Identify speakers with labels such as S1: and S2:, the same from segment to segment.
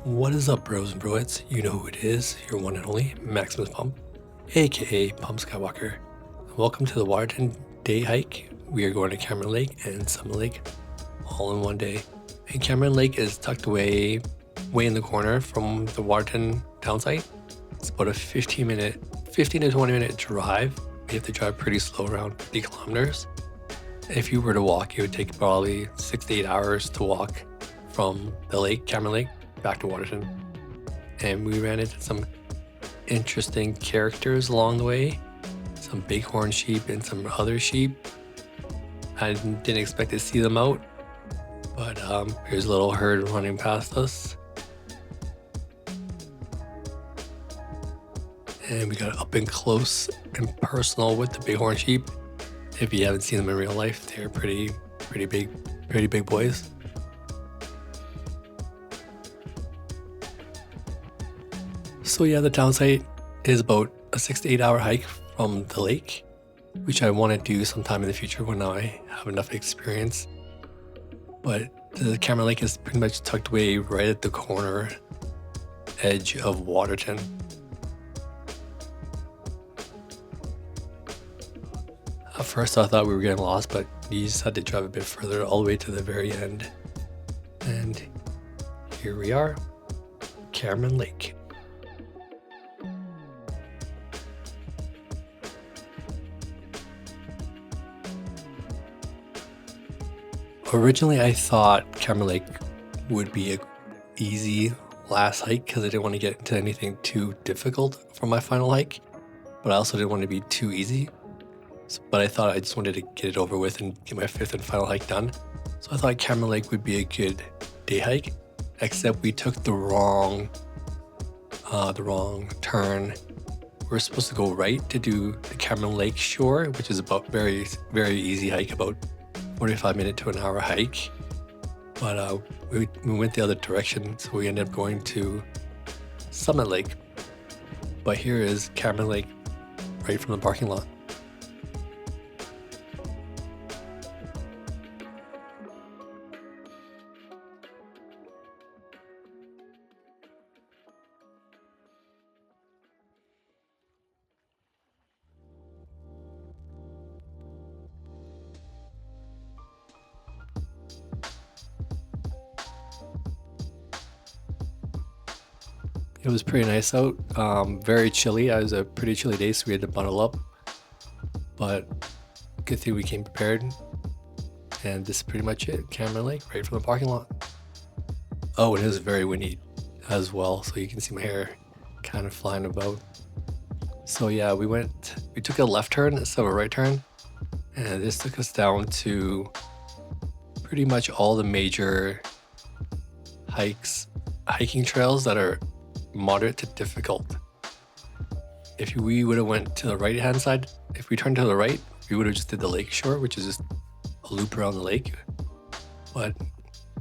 S1: What is up, bros and broettes? You know who it is, your one and only Maximus Pump, aka Pump Skywalker. Welcome to the Waterton day hike. We are going to Cameron Lake and Summit Lake all in one day. And Cameron Lake is tucked away way in the corner from the Waterton town site. It's about a 15 to 20 minute drive. You have to drive pretty slow, around 50 kilometers. If you were to walk, it would take probably 6 to 8 hours to walk from the lake, Cameron Lake, back to Waterton. And we ran into some interesting characters along the way, some bighorn sheep and some other sheep. I didn't expect to see them out, but here's a little herd running past us. And we got up and close and personal with the bighorn sheep. If you haven't seen them in real life, they're pretty big boys. So yeah, the town site is about a 6 to 8 hour hike from the lake, which I want to do sometime in the future when I have enough experience. But the Cameron Lake is pretty much tucked away right at the corner edge of Waterton. At first I thought we were getting lost, but you just had to drive a bit further all the way to the very end. And here we are, Cameron Lake. Originally, I thought Cameron Lake would be a easy last hike because I didn't want to get into anything too difficult for my final hike, but I also didn't want to be too easy. But I thought I just wanted to get it over with and get my fifth and final hike done. So I thought Cameron Lake would be a good day hike, except we took the wrong turn. We're supposed to go right to do the Cameron Lake shore, which is about very easy hike, about 45 minute to an hour hike. But we went the other direction, so we ended up going to Summit Lake. But here is Cameron Lake right from the parking lot. It was pretty nice out, very chilly. It was a pretty chilly day, so we had to bundle up. But good thing we came prepared. And this is pretty much it, Cameron Lake, right from the parking lot. Oh, and it was very windy as well, so you can see my hair kind of flying about. So yeah, we took a left turn instead of a right turn. And this took us down to pretty much all the major hiking trails that are moderate to difficult. If we would have went to the right hand side, if we turned to the right, we would have just did the lake shore, which is just a loop around the lake. But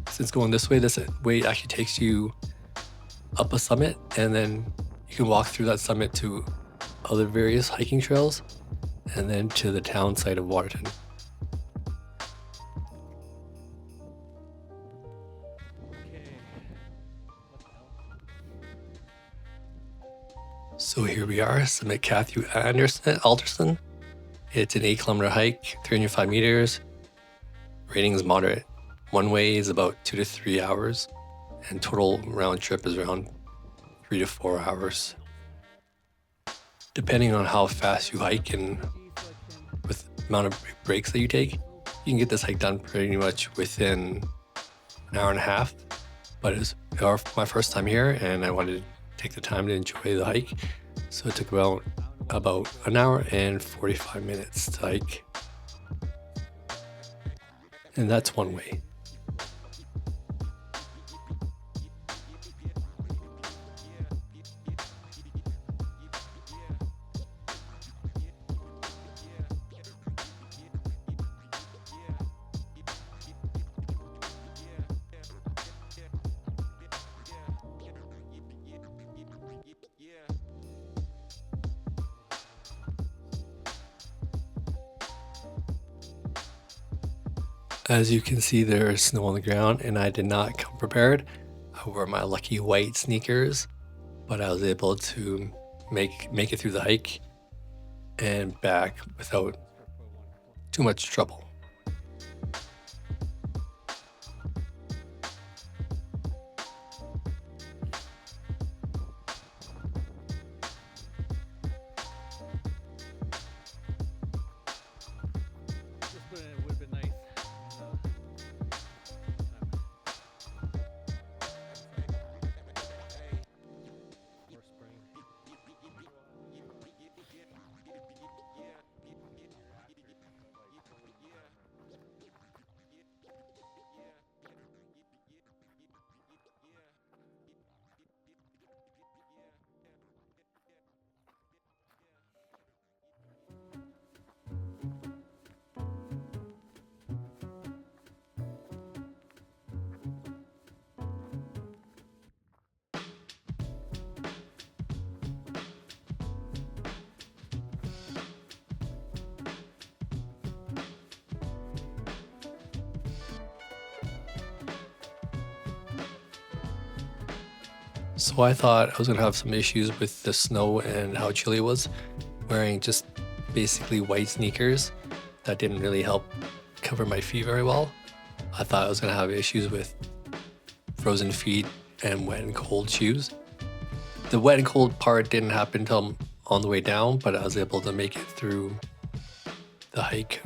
S1: since going this way actually takes you up a summit, and then you can walk through that summit to other various hiking trails, and then to the town site of Waterton. So here we are, Summit Cathew Alderson. It's an 8-kilometer hike, 305 meters. Rating is moderate. One way is about 2 to 3 hours, and total round trip is around 3 to 4 hours. Depending on how fast you hike and with the amount of breaks that you take, you can get this hike done pretty much within an hour and a half. But it's my first time here, and I wanted to take the time to enjoy the hike. So it took about an hour and 45 minutes to hike. And that's one way. As you can see, there is snow on the ground, and I did not come prepared. I wore my lucky white sneakers, but I was able to make it through the hike and back without too much trouble. So I thought I was going to have some issues with the snow and how chilly it was, wearing just basically white sneakers. That didn't really help cover my feet very well. I thought I was going to have issues with frozen feet and wet and cold shoes. The wet and cold part didn't happen until on the way down, but I was able to make it through the hike.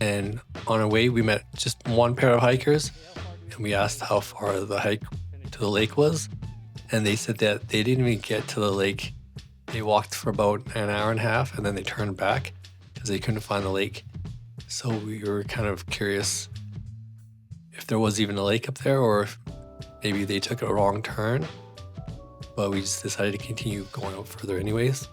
S1: And on our way, we met just one pair of hikers, and we asked how far the hike to the lake was. And they said that they didn't even get to the lake. They walked for about an hour and a half, and then they turned back because they couldn't find the lake. So we were kind of curious if there was even a lake up there, or if maybe they took a wrong turn. But we just decided to continue going out further anyways.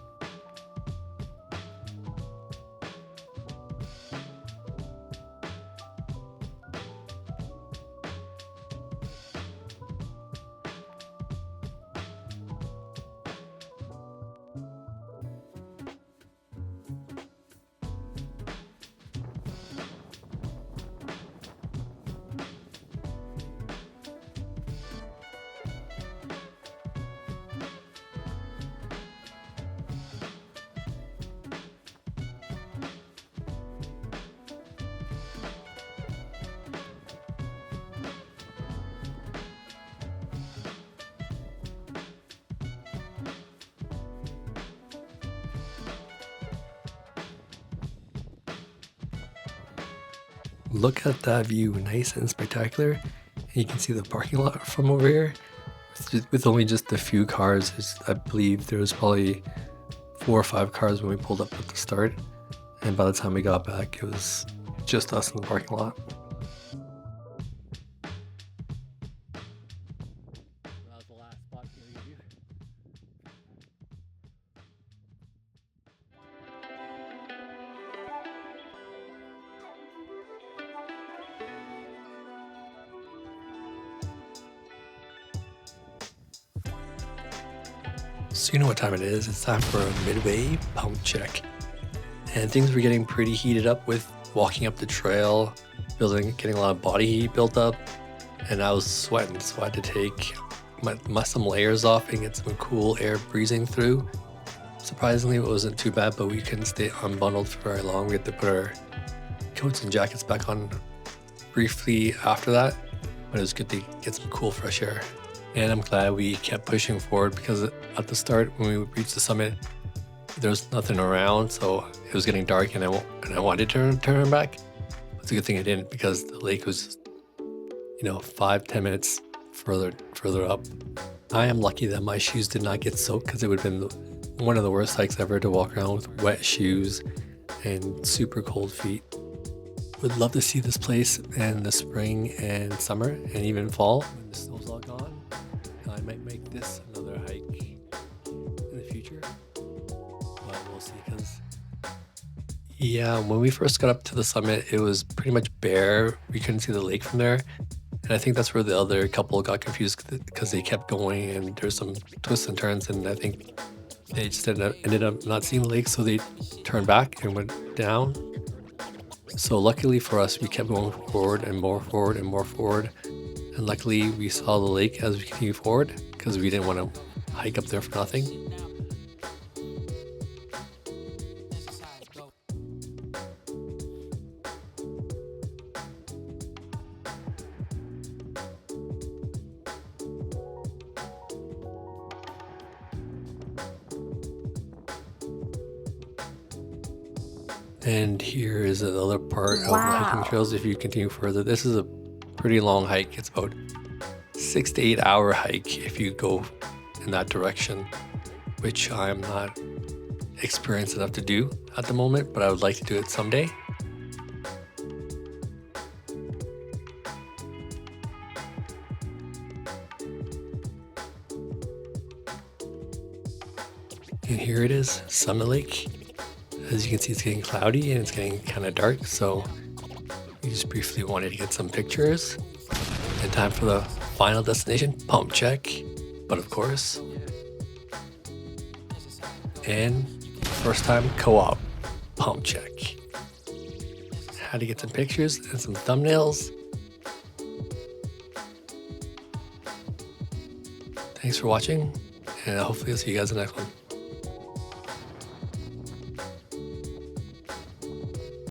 S1: Look at that view, nice and spectacular. And you can see the parking lot from over here with only just a few cars. I believe there was probably 4 or 5 cars when we pulled up at the start. And by the time we got back, it was just us in the parking lot.
S2: That was the last spot for you.
S1: So you know what time it is. It's time for a midway pump check. And things were getting pretty heated up with walking up the trail, getting a lot of body heat built up, and I was sweating, so I had to take some layers off and get some cool air breezing through. Surprisingly, it wasn't too bad, but we couldn't stay unbundled for very long. We had to put our coats and jackets back on briefly after that, but it was good to get some cool fresh air. And I'm glad we kept pushing forward, because at the start, when we reached the summit, there was nothing around, so it was getting dark, and I wanted to turn back. It's a good thing I didn't, because the lake was, 5-10 minutes further up. I am lucky that my shoes did not get soaked, because it would have been one of the worst hikes ever to walk around with wet shoes and super cold feet. Would love to see this place in the spring and summer and even fall when the snow's all gone. I might make this another hike in the future, but we'll see, because when we first got up to the summit, it was pretty much bare. We couldn't see the lake from there, And I think that's where the other couple got confused because they kept going and there's some twists and turns, and I think they just ended up not seeing the lake, so they turned back and went down. So luckily for us, we kept going forward and more forward and more forward. And luckily we saw the lake as we continued forward because we didn't want to hike up there for nothing. And here is another part of the hiking trails. If you continue further, this is a pretty long hike. It's about 6 to 8 hour hike if you go in that direction, which I'm not experienced enough to do at the moment, but I would like to do it someday. And here it is, Summit Lake. As you can see, it's getting cloudy and it's getting kind of dark, so we just briefly wanted to get some pictures. And time for the final destination, pump check. But of course, and first time co-op, pump check. Had to get some pictures and some thumbnails. Thanks for watching, and hopefully I'll see you guys in the next one.